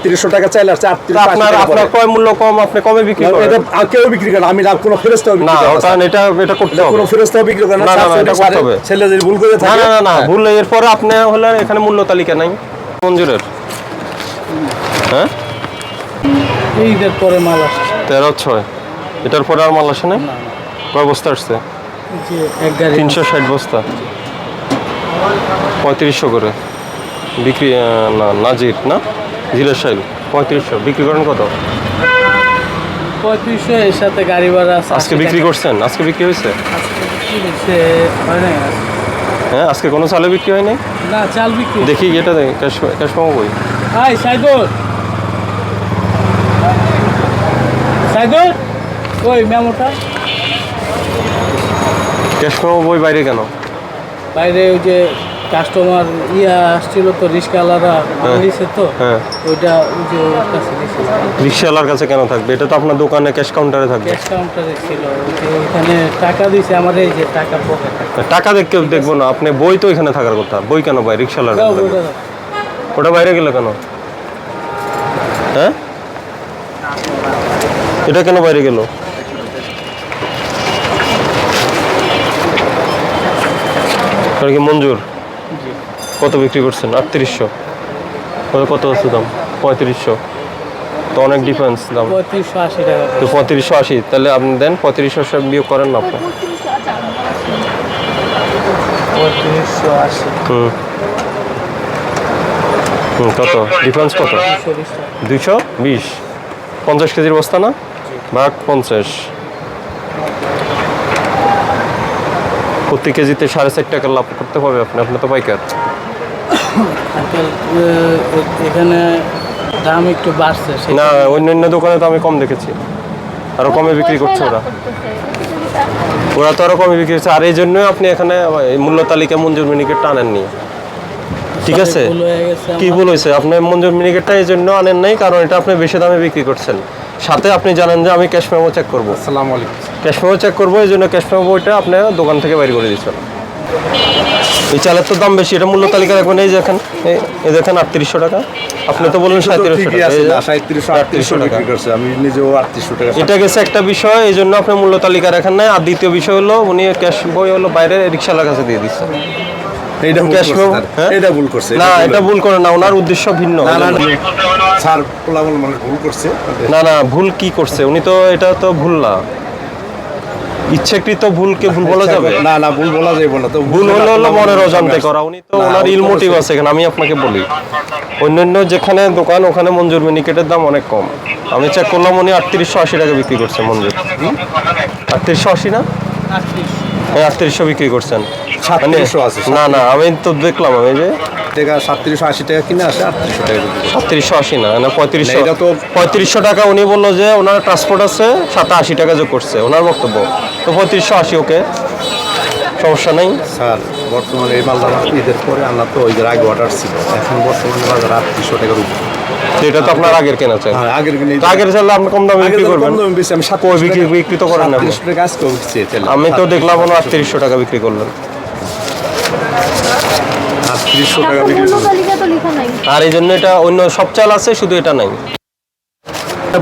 3800 টাকা চাইলে আছে 3800 আপনার ক্রয় মূল্য কম, আপনি কমে বিক্রি করেন। এটা কেউ বিক্রি করে, আমি লাভ কোনো ফেরস্তাও বিক্রি না, করি না, কারণ এটা করতে হবে। কোনো ফেরস্তাও বিক্রি করে না, না, এটা করতে হবে। ছেলে যদি ভুল করে থাকে না ভুল। এরপরে আপনি হলে এখানে মূল্য তালিকা নাই মঞ্জুরের। হ্যাঁ, এইটার পরে মাল আসছে 13/6। এটার পরে আর মাল আসে নাই? কয় বস্তা আসছে? যে এক গাড়ি 360 বস্তা, 3500 করে বিক্রি। না, নাজির না, জিরের সাইল 3500 বিক্রি করেন কত? 3500, এর সাথে গাড়ি ভাড়া আছে। আজকে বিক্রি করছেন? আজকে বিক্রি হয়েছে? আজকে বিক্রি হয়েছে হয় নাই? হ্যাঁ, আজকে কোনো চালে বিক্রি হয় নাই? না, চাল বিক্রি। দেখি এটা ক্যাশ পাবো কই? হাই সাইদুল, সাইদুল ওই মেমোটা ক্যাশ পাবো বই বাইরে কেন? বাইরে ওই যে কাস্টমার আসছিল তো, রিক্সাওয়ালারা দিয়েছে তো, হ্যাঁ, ওইটা ওই যে ওর কাছে দিয়েছিল। রিক্সাওয়ালার কাছে কেন থাকবে? এটা তো আপনার দোকানে ক্যাশ কাউন্টারে থাকবে। ক্যাশ কাউন্টারে ছিল, ওই যে ওইখানে টাকা দিয়েছে আমার, এই যে টাকা পকেটে। টাকা দেখে দেখবো না, আপনি বই তো এখানে থাকার কথা। বই কেন ভাই রিক্সাওয়ালার কাছে থাকবে? ওটা বাইরে গেল কেন? হ্যাঁ, এটা কেন বাইরে গেল? কি মঞ্জুর? কত বিক্রি করছেন? 3800। কত আছে দাম? 3500। তো অনেক ডিফারেন্স দাম। 3580 টাকা। তো 3580, তাহলে আপনি দেন 3500 বিয়োগ করেন না আপনি। 3580 কত ডিফারেন্স? কত? 220। 50 কেজির বস্তা না, ভাগ 50, প্রতি কেজিতে 4.5 টাকা লাভ করতে পারবে আপনি তো পাইকার। এখানে দাম একটু বাড়ছে। না, অন্যান্য দোকানে তো আমি কম দেখেছি, আরো কমে বিক্রি করছে ওরা তো আরো কমে বিক্রি করছে। আর এই জন্যই আপনি এখানে মূল্য তালিকা মঞ্জুর মিনিকেট আনেননি, ঠিক আছে? কি ভুল হয়েছে? আপনি মঞ্জুর মিনিকেটটা এই জন্য আনেন নাই কারণ এটা আপনি বেশি দামে বিক্রি করছেন। সাথে আপনি জানেন যে আমি ক্যাশ মেমো চেক করবো। আসসালামু আলাইকুম। ক্যাশ মেমো চেক করবো, এই জন্য ক্যাশ মেমো বইটা আপনি দোকান থেকে বাইর করে দিচ্ছেন। এই চালের তো দাম বেশি, এটা মূল্য তালিকা রাখবেন। এই দেখেন, এই দেখেন 3800 টাকা। আপনি তো বলেন 3700 টাকা। আমি নিজেও 3800 টাকা। এটা গেছে একটা বিষয়, এই জন্য আপনি মূল্য তালিকা রাখেন নাই। আর দ্বিতীয় বিষয় হলো উনি ক্যাশ বই হলো বাইরে রিক্সাওয়ালার কাছে দিয়ে দিচ্ছে। এটা ভুল করছে। না, এটা ভুল করে না, ওনার উদ্দেশ্য ভিন্ন। স্যার পোলাবল মানুষ ভুল করছে। না, ভুল কি করছে উনি? তো এটা তো ভুল না, ইচ্ছাকৃত ভুলকে ভুল বলা যাবে? না ভুল বলা যাবে না। তো ভুল হলো মনের অজান্তে করা। উনি তো ওনার ইল মোটিভ আছে এখানে। আমি আপনাকে বলি, অন্যান্য যেখানে দোকান ওখানে মঞ্জুর মিনিকেটের দাম অনেক কম। আমি চেক করলাম, উনি 3880 টাকা বিক্রি করছে মঞ্জুর। 3880 না, 3800 বিক্রি করছেন। 3700 আছে। না, আমি তো দেখলাম, আমি যে 3780 টাকা কিনে আসে 3800 টাকা। 3780 না, 3500। এটা তো 3500 টাকা উনি বললো যে ওনার ট্রান্সপোর্ট আছে, 80 টাকা যোগ করছে ওনার বক্তব্য। তো 3580, ওকে, সমস্যা নেই। স্যার বর্তমানে এই মালটা ঈদের পরে আমরা তো ঈদের আগে অর্ডার ছিল, এখন বর্তমানে বাজার 3800 টাকার উপরে। এটা তো আপনার আগের কেনা চাই। হ্যাঁ, আগের চাইলে আপনি কম দামে বিক্রি করবেন। আমি 7 বিক্রি তো করেন না। 3700 টাকা আজকে হচ্ছে। আমি তো দেখলাম 3800 টাকা বিক্রি করলেন। 3800 টাকা বিক্রি করলেন। আর এই জন্য এটা অন্য সব চাল আছে, শুধু এটা নাই।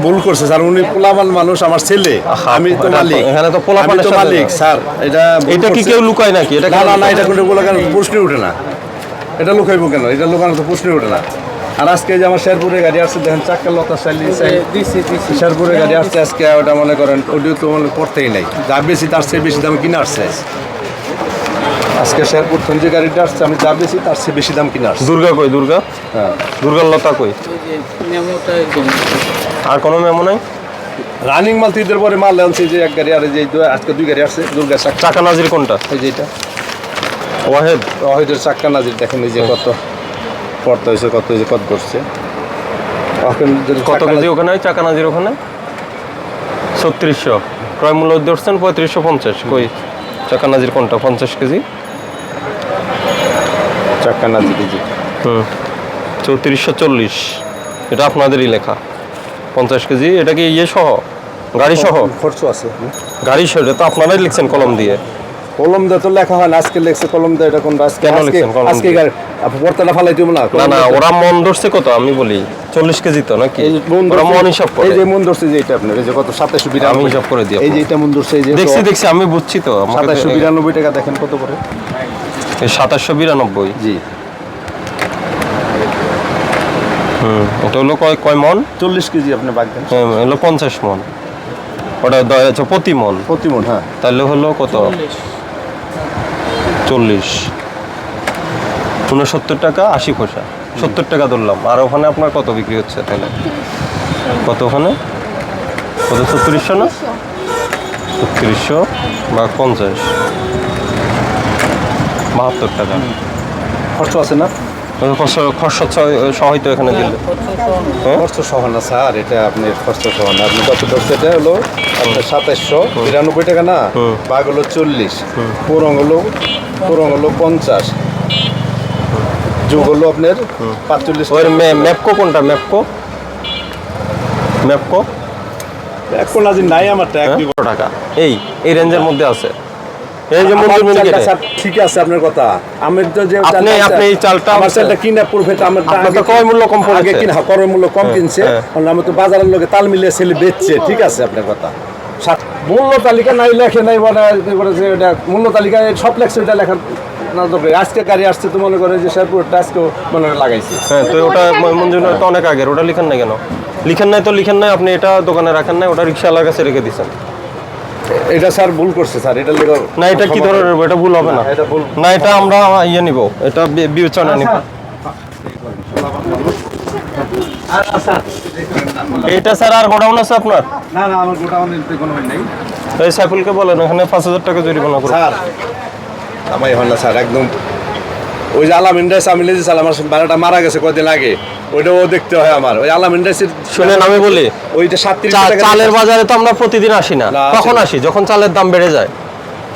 ভুল করছে স্যার, উনি পোলাপান মানুষ, আমার ছেলে, আমি তো মালিক। এখানে তো পোলাপানের মালিক স্যার। এটা কি কেউ লুকায় নাকি? এটা না, এটা কোনো প্রশ্নই ওঠে না। এটা লুকাইবো কেন? এটা লুকানো তো প্রশ্নই ওঠে না। আর আজকে যে আমার শেরপুরে গাড়ি আসছে, দেখেন চাক্কা লতা শেরপুরে গাড়ি আসছে আজকে, ওটা মনে করেন ওটিও তো মনে করতেই নাই। যা বেশি তার চেয়ে বেশি দাম কিনে আসছে আজকে। শেরপুর থেকে যে গাড়িটা আসছে, আমি যা বেশি তার চেয়ে বেশি দাম কিনে আসছে। দুর্গা কই? দুর্গা, হ্যাঁ, দুর্গার লতা কই? আর কোনো মেমো নাই? রানিং মাল ঈদের পরে মাল আনছে যে এক গাড়ি, আর যে আজকে 2 গাড়ি আসছে। দুর্গা চাকা নাজির কোনটা? এই যে এটা ওয়াহেদের চাক্কা নাজির। দেখেন এই যে কত পড়তে হয়েছে, কত হয়েছে, কত করছে, কত কেজি ওখানে? চাকা নাজির ওখানে 3600 ক্রয় মূল্য ধরছেন 3550। কই চাকা নাজির কোনটা? 50 কেজি চাক্কা নাজির। 3440, এটা আপনাদেরই লেখা। 50 কেজি, এটা কি ইয়ে সহ, গাড়ি সহ? খরচ আছে, গাড়ি সহ, এটা তো আপনারাই লিখছেন কলম দিয়ে। কলম দিয়ে তো লেখা হয় না, আজকে লেখছে কলম দিয়ে, এটা কোনটা আজকে? কেন লিখছেন কলম আজকে দিয়ে? পর্তাটা ফালাই দিব না? না না, ওরা মন ধরছে কত আমি বলি 40 কেজি তো নাকি? এই যে মন ওরা ধরছে- মন হিসাব করে। এই যে মন ধরছে যে এটা আপনার, এই যে কত 2792, আমি হিসাব করে দিই এই যে এটা মন ধরছে, এই যে দেখছি আমি বুঝছি তো, আমাকে 2792 টাকা দেখেন কত করে। 2792। জি, এটা হলো কয় মন? 40 কেজি আপনি বাদ দেন, হ্যাঁ, হলো 50 মন। ওটা আচ্ছা প্রতি মন, প্রতি মন। হ্যাঁ, তাহলে হলো কত? 40 69 টাকা 80 পয়সা, 70 টাকা ধরলাম। আর ওখানে আপনার কত বিক্রি হচ্ছে তাহলে? কত ওখানে? কত? 3700 না? 3700 বা 50, 72 টাকা। খরচ আছে না? খরচ সহায় তো এখানে দিলে। হ্যাঁ? খরচ সহ না স্যার, এটা আপনি খরচ সহ না। আপনি কত ধরছে? এটা হলো আপনার 2792 টাকা না, বাঘ হলো 40, পুরং হলো 50, যোগ হলো আপনার 45 ওর ম্যাপকো কোনটা? ম্যাপকো এখন আজ নাই আমার ট্যাগ দিব টাকা এই রেঞ্জের মধ্যে আছে। এই যে মঞ্জুর মিনিকেটে ঠিক আছে আপনার কথা। আমি তো যে আপনি এই চালটা আমার চালটা কিনা পড়বে তো আমার আপনার তো ক্রয় মূল্য কম পড়েছে। আগে কিনা ক্রয় মূল্য কম কিনছে, হ্যাঁ। আমি তো বাজারের লোকে তাল মিলিয়ে ছেলে বেচছে। ঠিক আছে আপনার কথা। মূল্য তালিকা নাই লেখে নাই বলে এটা মূল্য তালিকায় সব লেখছে, ওইটা লেখা না দরকার। আজকে গাড়ি আসছে তো মনে করে যে শেরপুরটা আজকে মনে করে লাগাইছে। হ্যাঁ, তো ওটা মঞ্জুর তো অনেক আগের, ওটা লিখেন নাই কেন? লিখেন নাই, আপনি এটা দোকানে রাখেন নাই, ওটা রিক্সাওয়ালার কাছে রেখে দিচ্ছেন। এটা স্যার ভুল করছে স্যার, এটা লেখা না, এটা কি ধরনের? এটা ভুল হবে না। এটা ভুল। না, এটা আমরা নিব, এটা বিবেচনা নিব। এটা স্যার আর গোডাউন আছে আপনার? না না, আমার গোটাউনের কোনো নাই এই সাইফুলকে বলেন এখানে 5000 টাকা জরিমানা করুন। স্যার। আমাই হয় না স্যার, একদম ওই যে আলাম ইন্ডাস আমি লেজি স্যার, আমার বারোটা মারা গেছে কদিন আগে, ওইটাও দেখতে হয় আমার। ওই আলাম ইন্ডাসের শুনেন আমি বলি, ওইটা 37 টাকা চালের বাজারে তো আমরা প্রতিদিন আসি না। না, কখন আসি? যখন চালের দাম বেড়ে যায়।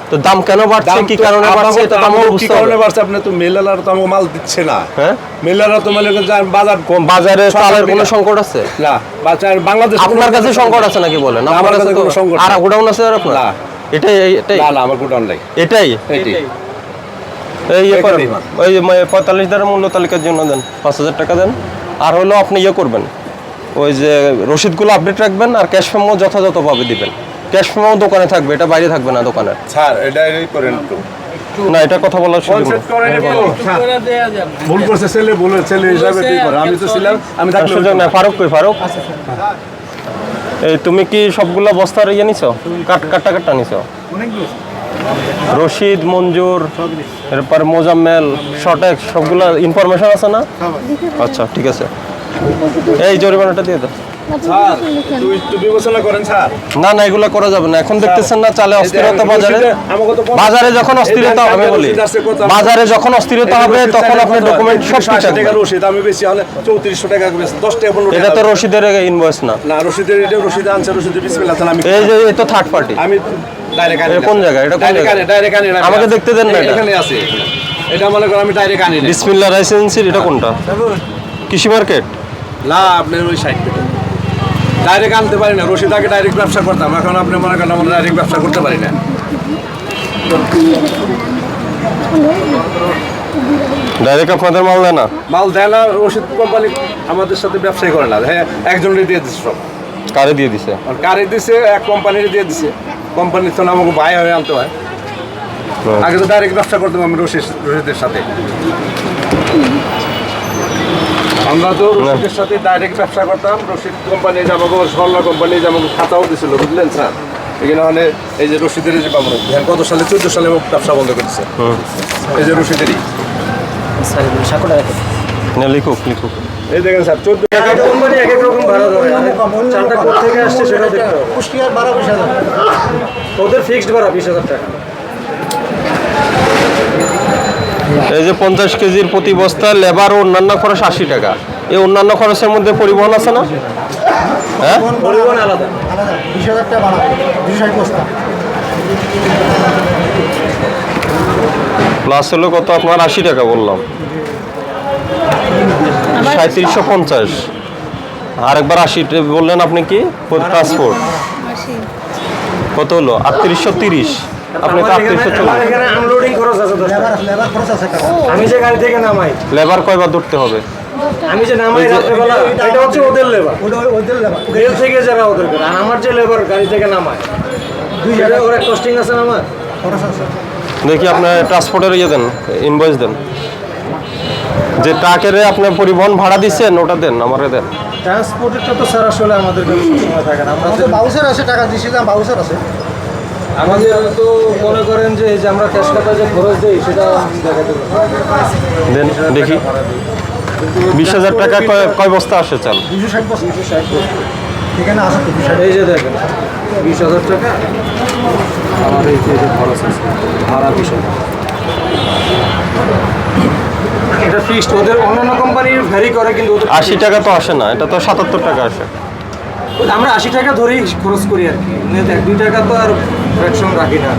তো দাম কেন বাড়ছে, কি কারণে বাড়ছে, এটা তো আমরা কি বুঝতে কারণে হবে। বাড়ছে? আপনি তো মেলালার তো আমাকে মাল দিচ্ছে না। হ্যাঁ, মেলারা তো মানে বাজার বাজারে চালের কোনো সংকট আছে? না, বাজার বাংলাদেশ আপনার কাছে সংকট আছে নাকি বলেন? না, আমার আপনার কাছে কাছে কোনো সংকট আর নেই। গোডাউন আছে আর আপনার? না। এটাই না না, আমার গোডাউন নাই। এটাই এটাই এই এখানেই মাল। ওই 45 দ্বারা মূল্য তালিকার জন্য দেন, 5000 টাকা দেন। আর হলো আপনি করবেন, ওই যে রসিদগুলো আপডেট রাখবেন, আর ক্যাশ মেমো যথাযথভাবে দিবেন। ক্যাশ মেমো দোকানে থাকবে, এটা বাইরে থাকবে না দোকানে। স্যার এটাই করেন একটু। না, এটা কথা বলার সুযোগ নেই। স্যার, করে দেয়া যাবে। ভুল করছে ছেলে, ছেলে হিসাবে কি করে? আমি তো ছিলাম, আমি থাকলে সুযোগ নেই। ফারুক কই? ফারুক, এই তুমি কি সবগুলা বস্তার নিছো? কাটটা নিছো? রশিদ, মঞ্জুর, এরপর মোজাম্মেল, শর্টেক্স, সবগুলা ইনফরমেশন আছে না? আচ্ছা ঠিক আছে, এই জরিমানাটা দিয়ে দাও। স্যার তুই একটু বিবেচনা করেন স্যার। না না, এগুলো করা যাবে না। এখন দেখতেছেন না চালে অস্থিরতা বাজারে। বাজারে যখন অস্থিরতা হবে বলি, বাজারে যখন অস্থিরতা হবে তখন আপনি ডকুমেন্ট সব ঠিক টাকা থাকবে। রসিদ আমি বেশি হলে 3400 টাকা বেশি, 10 টাকা 15 এটা তো টাকা। রশিদের ইনভয়েস না। না, রসিদের এটা রসিদ আনছে, রসিদের বিসমিল্লাহ তাআলা আমি এই যে এ তো থার্ড পার্টি। আমি ডাইরেক্ট আনি। এটা কোন জায়গায়? এটা কোন জায়গায়? ডাইরেক্ট আনি না। আমাকে দেখতে দেন না এটা। এখানে আছে। এটা মনে করেন আমি ডাইরেক্ট আনি না। বিসমিল্লাহ রাইস এজেন্সির এটা কোনটা? কৃষি মার্কেট? না, আপনার ওই সাইড থেকে ডাইরেক্ট আনতে পারি না। রশিদ আগে ডাইরেক্ট ব্যবসা করতাম, এখন আপনি মনে করেন আমরা ডাইরেক্ট ব্যবসা করতে পারি না। ডাইরেক্ট আপনাদের মাল দেয় না? মাল দেয় না, রশিদ কোম্পানি আমাদের সাথে ব্যবসায়ী করে না। হ্যাঁ, একজনের দিয়ে দিচ্ছে সব। কারে দিয়ে দিছে? আর কারে দিছে? এক কোম্পানির দিয়ে দিছে। কোম্পানির তো আমাকে ভাই হয়ে আনতে হয়। আগে তো ডাইরেক্ট ব্যবসা করতাম আমি রশিদের সাথে। আমরা তো রশিদের সাথে ডাইরেক্ট ব্যবসা করতাম। রশিদ কোম্পানি যে আমাকে সরলা কোম্পানি যে আমাকে খাতাও দিছিল, বুঝলেন স্যার? এখানে মানে এই যে রশিদের যে পাবো কত সালে 14 সালে ব্যবসা বন্ধ করেছে। এই যে রশিদেরই না, লিখুক। এই দেখেন স্যার, 14 কোম্পানি এক এক রকম ভাড়া ধরে। চালটা কোথা থেকে আসছে সেটা দেখতে হবে। কুষ্টিয়ার ভাড়া 20,000, ওদের ফিক্সড ভাড়া 20,000 টাকা। এই যে 50 কেজির প্রতি বস্তা লেবার ও অন্যান্য খরচ 80 টাকা। এই অন্যান্য খরচের মধ্যে পরিবহন আছে না? হ্যাঁ, পরিবহন আলাদা। 20,000 টাকা ভাড়া, 260 বস্তা। প্লাস হলো কত আপনার? 80 টাকা বললাম, 3750। আরেকবার 80 বললেন আপনি কি? ট্রান্সপোর্ট কত হলো? 3830। আপনি তো 3840 এখানে আনলোডিং খরচ আছে 10 টাকা। লেবার খরচ আছে টাকা। আমি যে গাড়ি থেকে নামাই, লেবার কয়বার ধরতে হবে? আমি যে নামাই রাত্রেবেলা, এটা হচ্ছে ওদের লেবার, ওদের লেবার। রেল থেকে যারা ওদের করে। আর আমার যে লেবার গাড়ি থেকে নামায়, দুই জায়গায় ওরা কস্টিং আছে না আমার। খরচ আছে। দেখি আপনার ট্রান্সপোর্টের ইয়ে দেন, ইনভয়েস দেন। যে ট্রাকের আপনি পরিবহন ভাড়া দিচ্ছেন ওটা দেন, আমারে দেন। ট্রান্সপোর্টেরটা তো স্যার আসলে আমাদের কাছে সবসময় থাকে না। আমরা আমাদের বাউসার আছে, টাকা দিচ্ছি না, বাউসার আছে। আমাদের তো মনে করেন যে এই যে আমরা ক্যাশ কাটা যে খরচ দিই সেটা দেখাতে পারি। দেন দেখি 20,000 টাকা কয় বস্তা আসে চাল? 260 বছর। এখানে আছে তো 260। এই যে দেখেন 20,000 টাকা আমার এই যে খরচ আছে, ভাড়া 20,000। এটা ফিক্সড, ওদের অন্যান্য কোম্পানি ভ্যারি করে, কিন্তু ওদের 80 টাকা তো আসে না, এটা তো 77 টাকা আসে। আমরা 80 টাকা ধরেই খরচ করি আর কি, 1-2 টাকা তো আর ফ্র্যাকশন রাখি না।